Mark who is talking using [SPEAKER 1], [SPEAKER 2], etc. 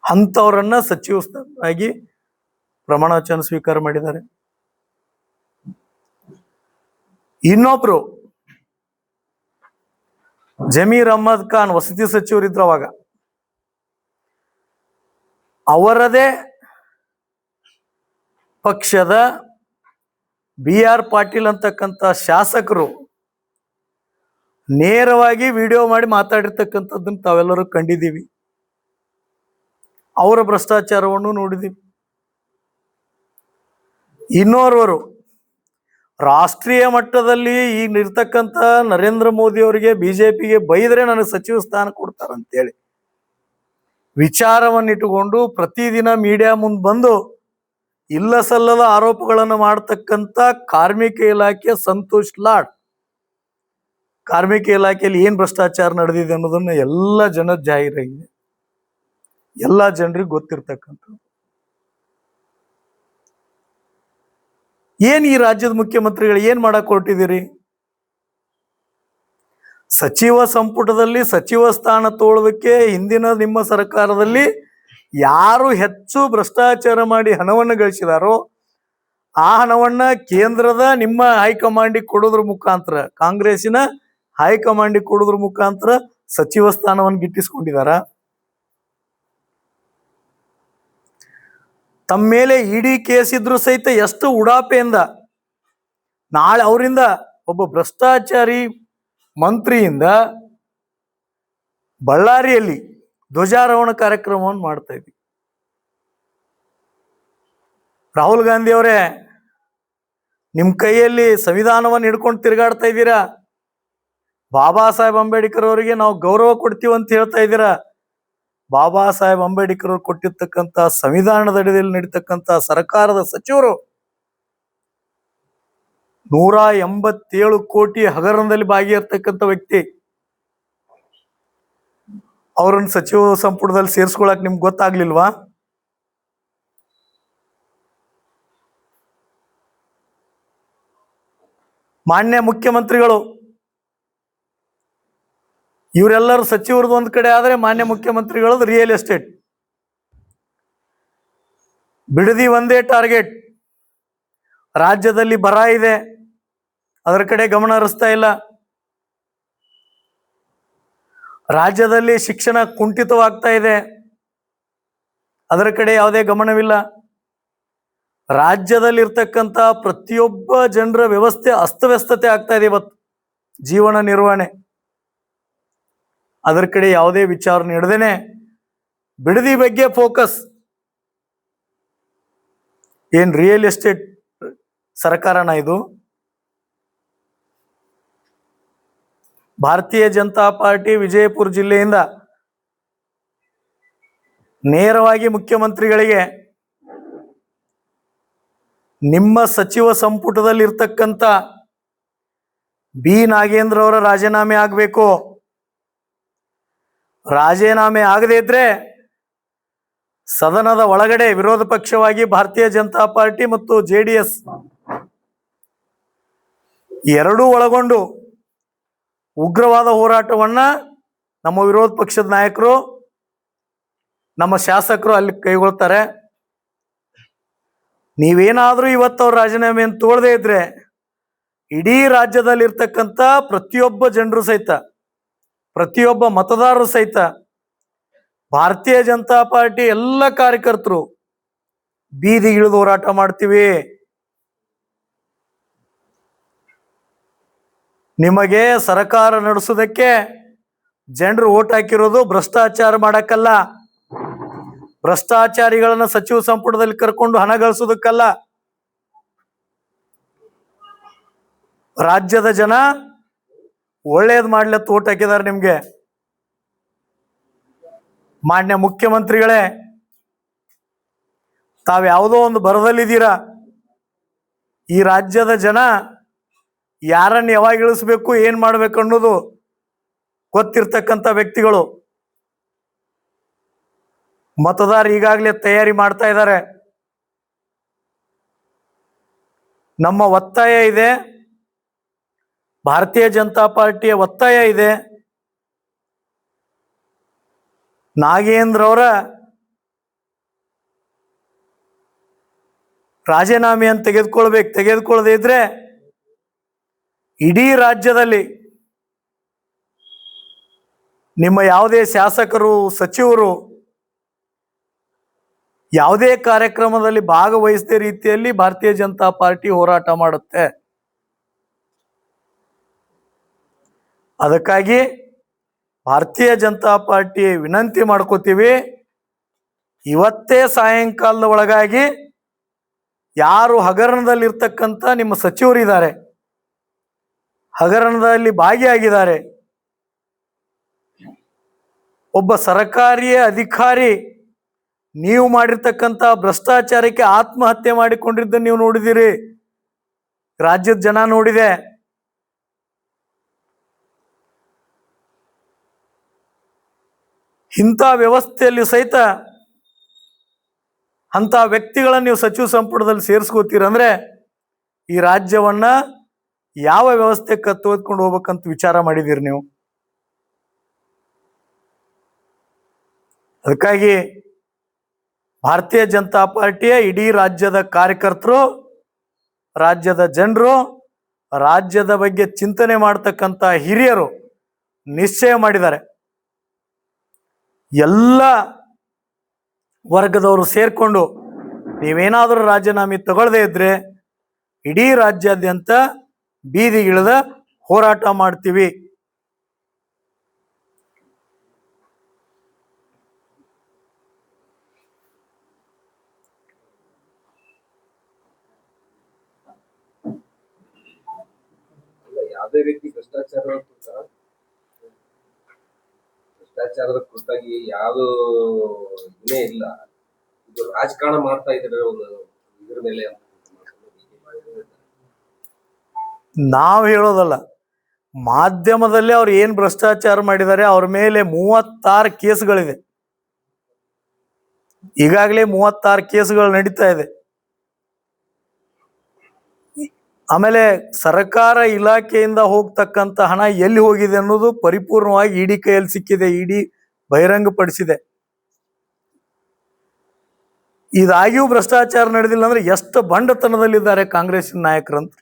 [SPEAKER 1] ಅಂಥವರನ್ನ ಸಚಿವರಾಗಿ ಪ್ರಮಾಣ ವಚನ ಸ್ವೀಕಾರ ಮಾಡಿದ್ದಾರೆ. ಇನ್ನೊಬ್ರು ಜಮೀರ್ ಅಹ್ಮದ್ ಖಾನ್ ವಸತಿ ಸಚಿವರಿದ್ರು ಅವಾಗ. ಅವರದೇ ಪಕ್ಷದ BR ಪಾಟೀಲ್ ಅಂತಕ್ಕಂಥ ಶಾಸಕರು ನೇರವಾಗಿ ವಿಡಿಯೋ ಮಾಡಿ ಮಾತಾಡಿರ್ತಕ್ಕಂಥದ್ದನ್ನು ತಾವೆಲ್ಲರೂ ಕಂಡಿದ್ದೀವಿ. ಅವರ ಭ್ರಷ್ಟಾಚಾರವನ್ನು ನೋಡಿದ್ದೀವಿ. ಇನ್ನೋರ್ವರು ರಾಷ್ಟ್ರೀಯ ಮಟ್ಟದಲ್ಲಿ ಈಗ ಇರ್ತಕ್ಕಂಥ ನರೇಂದ್ರ ಮೋದಿ ಅವರಿಗೆ BJPಗೆ ಬೈದ್ರೆ ನನಗೆ ಸಚಿವ ಸ್ಥಾನ ಕೊಡ್ತಾರಂತೇಳಿ ವಿಚಾರವನ್ನಿಟ್ಟುಕೊಂಡು ಪ್ರತಿದಿನ ಮೀಡಿಯಾ ಮುಂದೆ ಬಂದು ಇಲ್ಲ ಸಲ್ಲದ ಆರೋಪಗಳನ್ನು ಮಾಡತಕ್ಕಂಥ ಕಾರ್ಮಿಕ ಇಲಾಖೆ ಸಂತೋಷ್ ಲಾಡ್, ಕಾರ್ಮಿಕ ಇಲಾಖೆಯಲ್ಲಿ ಏನ್ ಭ್ರಷ್ಟಾಚಾರ ನಡೆದಿದೆ ಅನ್ನೋದನ್ನ ಎಲ್ಲ ಜನ ಜಾಹೀರಾಗಿದೆ, ಎಲ್ಲ ಜನರಿಗೆ ಗೊತ್ತಿರ್ತಕ್ಕಂಥ. ಏನ್ ಈ ರಾಜ್ಯದ ಮುಖ್ಯಮಂತ್ರಿಗಳು ಏನ್ ಮಾಡಕ್ ಹೊರಟಿದ್ದೀರಿ? ಸಚಿವ ಸಂಪುಟದಲ್ಲಿ ಸಚಿವ ಸ್ಥಾನ ತೋಳೋದಕ್ಕೆ ಹಿಂದಿನ ನಿಮ್ಮ ಸರ್ಕಾರದಲ್ಲಿ ಯಾರು ಹೆಚ್ಚು ಭ್ರಷ್ಟಾಚಾರ ಮಾಡಿ ಹಣವನ್ನು ಗಳಿಸಿದಾರೋ ಆ ಹಣವನ್ನ ಕೇಂದ್ರದ ನಿಮ್ಮ ಹೈಕಮಾಂಡಿಗೆ ಕೊಡೋದ್ರ ಮುಖಾಂತರ, ಕಾಂಗ್ರೆಸ್ಸಿನ ಹೈಕಮಾಂಡಿಗೆ ಕೊಡೋದ್ರ ಮುಖಾಂತರ ಸಚಿವ ಸ್ಥಾನವನ್ನು ಗಿಟ್ಟಿಸ್ಕೊಂಡಿದಾರ. ತಮ್ಮ ಮೇಲೆ ಇಡಿ ಕೇಸ್ ಇದ್ರು ಸಹಿತ ಎಷ್ಟು ಉಡಾಪೆಯಿಂದ ನಾಳೆ ಅವರಿಂದ ಒಬ್ಬ ಭ್ರಷ್ಟಾಚಾರಿ ಮಂತ್ರಿಯಿಂದ ಬಳ್ಳಾರಿಯಲ್ಲಿ ಧ್ವಜಾರೋಹಣ ಕಾರ್ಯಕ್ರಮವನ್ನು ಮಾಡ್ತಾ ಇದ್ವಿ. ರಾಹುಲ್ ಗಾಂಧಿ ಅವರೇ, ನಿಮ್ಮ ಕೈಯಲ್ಲಿ ಸಂವಿಧಾನವನ್ನು ಹಿಡ್ಕೊಂಡು ತಿರುಗಾಡ್ತಾ ಇದ್ದೀರಾ. ಬಾಬಾ ಸಾಹೇಬ್ ಅಂಬೇಡ್ಕರ್ ಅವರಿಗೆ ನಾವು ಗೌರವ ಕೊಡ್ತೀವಿ ಅಂತ ಹೇಳ್ತಾ ಇದ್ದೀರಾ. ಬಾಬಾ ಸಾಹೇಬ್ ಅಂಬೇಡ್ಕರ್ ಅವರು ಕೊಟ್ಟಿರ್ತಕ್ಕಂಥ ಸಂವಿಧಾನದ ಅಡಿಯಲ್ಲಿ ನಡೀತಕ್ಕಂಥ ಸರ್ಕಾರದ ಸಚಿವರು 187 ಕೋಟಿ ಹಗರಣದಲ್ಲಿ ಭಾಗಿಯಾಗಿರ್ತಕ್ಕಂಥ ವ್ಯಕ್ತಿ. ಅವರನ್ನು ಸಚಿವ ಸಂಪುಟದಲ್ಲಿ ಸೇರಿಸ್ಕೊಳಕ್ ನಿಮ್ಗೆ ಗೊತ್ತಾಗ್ಲಿಲ್ವಾ? ಮಾನ್ಯ ಮುಖ್ಯಮಂತ್ರಿಗಳು ಇವರೆಲ್ಲರೂ ಸಚಿವರದ್ದು ಒಂದ್ ಕಡೆ ಆದ್ರೆ ಮಾನ್ಯ ಮುಖ್ಯಮಂತ್ರಿಗಳದ್ದು ರಿಯಲ್ ಎಸ್ಟೇಟ್. ಬಿಡದಿ ಒಂದೇ ಟಾರ್ಗೆಟ್. ರಾಜ್ಯದಲ್ಲಿ ಬರ ಇದೆ, ಅದರ ಕಡೆ ಗಮನ ಹರಿಸ್ತಾ ಇಲ್ಲ. ರಾಜ್ಯದಲ್ಲಿ ಶಿಕ್ಷಣ ಕುಂಠಿತವಾಗ್ತಾ ಇದೆ, ಅದರ ಕಡೆ ಯಾವುದೇ ಗಮನವಿಲ್ಲ. ರಾಜ್ಯದಲ್ಲಿರ್ತಕ್ಕಂಥ ಪ್ರತಿಯೊಬ್ಬ ಜನರ ವ್ಯವಸ್ಥೆ ಅಸ್ತವ್ಯಸ್ತತೆ ಆಗ್ತಾ ಇದೆ ಇವತ್ತು, ಜೀವನ ನಿರ್ವಹಣೆ. ಅದರ ಕಡೆ ಯಾವುದೇ ವಿಚಾರ ನೀಡದೇನೆ ಬಿಡದಿ ಬಗ್ಗೆ ಫೋಕಸ್. ಏನ್ ರಿಯಲ್ ಎಸ್ಟೇಟ್ ಸರ್ಕಾರನ ಇದು? ಭಾರತೀಯ ಜನತಾ ಪಾರ್ಟಿ ವಿಜಯಪುರ ಜಿಲ್ಲೆಯಿಂದ ನೇರವಾಗಿ ಮುಖ್ಯಮಂತ್ರಿಗಳಿಗೆ ನಿಮ್ಮ ಸಚಿವ ಸಂಪುಟದಲ್ಲಿ ಇರ್ತಕ್ಕಂಥ ಬಿ ನಾಗೇಂದ್ರ ಅವರ ರಾಜೀನಾಮೆ ಆಗಬೇಕು. ರಾಜೀನಾಮೆ ಆಗದೇ ಇದ್ರೆ ಸದನದ ಒಳಗಡೆ ವಿರೋಧ ಪಕ್ಷವಾಗಿ ಭಾರತೀಯ ಜನತಾ ಪಾರ್ಟಿ ಮತ್ತು JDS ಎರಡೂ ಒಳಗೊಂಡು ಉಗ್ರವಾದ ಹೋರಾಟವನ್ನ ನಮ್ಮ ವಿರೋಧ ಪಕ್ಷದ ನಾಯಕರು, ನಮ್ಮ ಶಾಸಕರು ಅಲ್ಲಿ ಕೈಗೊಳ್ತಾರೆ. ನೀವೇನಾದ್ರೂ ಇವತ್ತು ಅವ್ರ ರಾಜೀನಾಮೆಯನ್ನು ತೋಳದೇ ಇದ್ರೆ ಇಡೀ ರಾಜ್ಯದಲ್ಲಿರ್ತಕ್ಕಂಥ ಪ್ರತಿಯೊಬ್ಬ ಜನರು ಸಹಿತ, ಪ್ರತಿಯೊಬ್ಬ ಮತದಾರರು ಸಹಿತ ಭಾರತೀಯ ಜನತಾ ಪಾರ್ಟಿ ಎಲ್ಲ ಕಾರ್ಯಕರ್ತರು ಬೀದಿಗಿಳಿದು ಹೋರಾಟ ಮಾಡ್ತೀವಿ. ನಿಮಗೆ ಸರ್ಕಾರ ನಡೆಸೋದಕ್ಕೆ ಜನರು ಓಟ್ ಹಾಕಿರೋದು ಭ್ರಷ್ಟಾಚಾರ ಮಾಡಕ್ಕಲ್ಲ, ಭ್ರಷ್ಟಾಚಾರಿಗಳನ್ನ ಸಚಿವ ಸಂಪುಟದಲ್ಲಿ ಕರ್ಕೊಂಡು ಹಣ ಗಳಿಸೋದಕ್ಕಲ್ಲ. ರಾಜ್ಯದ ಜನ ಒಳ್ಳೇದು ಮಾಡ್ಲತ್ತ ಓಟ್ ಹಾಕಿದ್ದಾರೆ ನಿಮ್ಗೆ. ಮಾನ್ಯ ಮುಖ್ಯಮಂತ್ರಿಗಳೇ, ತಾವ್ ಯಾವುದೋ ಒಂದು ಬರದಲ್ಲಿದ್ದೀರಾ. ಈ ರಾಜ್ಯದ ಜನ ಯಾರನ್ನು ಯಾವಾಗ ಇಳಿಸ್ಬೇಕು, ಏನ್ ಮಾಡ್ಬೇಕು ಅನ್ನೋದು ಗೊತ್ತಿರ್ತಕ್ಕಂಥ ವ್ಯಕ್ತಿಗಳು. ಮತದಾರ ಈಗಾಗಲೇ ತಯಾರಿ ಮಾಡ್ತಾ ಇದ್ದಾರೆ. ನಮ್ಮ ಒತ್ತಾಯ ಇದೆ, ಭಾರತೀಯ ಜನತಾ ಪಾರ್ಟಿಯ ಒತ್ತಾಯ ಇದೆ. ನಾಗೇಂದ್ರ ಅವರ ರಾಜೀನಾಮೆಯನ್ನು ತೆಗೆದುಕೊಳ್ಳದೆ ಇದ್ರೆ ಇಡೀ ರಾಜ್ಯದಲ್ಲಿ ನಿಮ್ಮ ಯಾವುದೇ ಶಾಸಕರು, ಸಚಿವರು ಯಾವುದೇ ಕಾರ್ಯಕ್ರಮದಲ್ಲಿ ಭಾಗವಹಿಸದ ರೀತಿಯಲ್ಲಿ ಭಾರತೀಯ ಜನತಾ ಪಾರ್ಟಿ ಹೋರಾಟ ಮಾಡುತ್ತೆ. ಅದಕ್ಕಾಗಿ ಭಾರತೀಯ ಜನತಾ ಪಾರ್ಟಿ ವಿನಂತಿ ಮಾಡ್ಕೋತೀವಿ, ಇವತ್ತೇ ಸಾಯಂಕಾಲದ ಒಳಗಾಗಿ ಯಾರು ಹಗರಣದಲ್ಲಿರ್ತಕ್ಕಂಥ ನಿಮ್ಮ ಸಚಿವರಿದ್ದಾರೆ, ಹಗರಣದಲ್ಲಿ ಭಾಗಿಯಾಗಿದ್ದಾರೆ, ಒಬ್ಬ ಸರ್ಕಾರಿ ಅಧಿಕಾರಿ ನೀವು ಮಾಡಿರ್ತಕ್ಕಂಥ ಭ್ರಷ್ಟಾಚಾರಕ್ಕೆ ಆತ್ಮಹತ್ಯೆ ಮಾಡಿಕೊಂಡಿದ್ದನ್ನು ನೀವು ನೋಡಿದಿರಿ, ರಾಜ್ಯದ ಜನ ನೋಡಿದೆ. ಇಂಥ ವ್ಯವಸ್ಥೆಯಲ್ಲಿ ಸಹಿತ ಅಂತ ವ್ಯಕ್ತಿಗಳನ್ನು ನೀವು ಸಚಿವ ಸಂಪುಟದಲ್ಲಿ ಸೇರಿಸ್ಕೋತೀರಂದ್ರೆ ಈ ರಾಜ್ಯವನ್ನ ಯಾವ ವ್ಯವಸ್ಥೆ ಕತ್ತೊಯ್ದುಕೊಂಡು ಹೋಗ್ಬೇಕಂತ ವಿಚಾರ ಮಾಡಿದ್ದೀರಿ ನೀವು. ಅದಕ್ಕಾಗಿ ಭಾರತೀಯ ಜನತಾ ಪಾರ್ಟಿಯ ಇಡೀ ರಾಜ್ಯದ ಕಾರ್ಯಕರ್ತರು, ರಾಜ್ಯದ ಜನರು, ರಾಜ್ಯದ ಬಗ್ಗೆ ಚಿಂತನೆ ಮಾಡ್ತಕ್ಕಂಥ ಹಿರಿಯರು ನಿಶ್ಚಯ ಮಾಡಿದ್ದಾರೆ. ಎಲ್ಲ ವರ್ಗದವರು ಸೇರ್ಕೊಂಡು ನೀವೇನಾದರೂ ರಾಜೀನಾಮೆ ತಗೊಳ್ಳದೇ ಇದ್ರೆ ಇಡೀ ರಾಜ್ಯಾದ್ಯಂತ ಬೀದಿಗಿಳಿದ ಹೋರಾಟ ಮಾಡ್ತೀವಿ.
[SPEAKER 2] ಯಾವುದೇ ರೀತಿ ಭ್ರಷ್ಟಾಚಾರದ ಕುರಿತಾಗಿ ಯಾವುದು ಇದೇ ಇಲ್ಲ. ಇದು ರಾಜಕಾರಣ ಮಾಡ್ತಾ ಇದ್ರೆ ಒಂದು ಇದ್ರ ಮೇಲೆ
[SPEAKER 1] ನಾವು ಹೇಳೋದಲ್ಲ, ಮಾಧ್ಯಮದಲ್ಲಿ ಅವ್ರು ಏನ್ ಭ್ರಷ್ಟಾಚಾರ ಮಾಡಿದ್ದಾರೆ ಅವ್ರ ಮೇಲೆ 36 ಕೇಸ್ಗಳಿದೆ. ಈಗಾಗಲೇ 36 ಕೇಸ್ಗಳು ನಡೀತಾ ಇದೆ. ಆಮೇಲೆ ಸರ್ಕಾರ ಇಲಾಖೆಯಿಂದ ಹೋಗ್ತಕ್ಕಂಥ ಹಣ ಎಲ್ಲಿ ಹೋಗಿದೆ ಅನ್ನೋದು ಪರಿಪೂರ್ಣವಾಗಿ ಇಡಿ ಕೈಯಲ್ಲಿ ಸಿಕ್ಕಿದೆ, ಇಡಿ ಬಹಿರಂಗಪಡಿಸಿದೆ. ಇದಾಗಿಯೂ ಭ್ರಷ್ಟಾಚಾರ ನಡೆದಿಲ್ಲ ಅಂದ್ರೆ ಎಷ್ಟು ಬಂಡತನದಲ್ಲಿದ್ದಾರೆ ಕಾಂಗ್ರೆಸ್ಸಿನ ನಾಯಕರಂತ.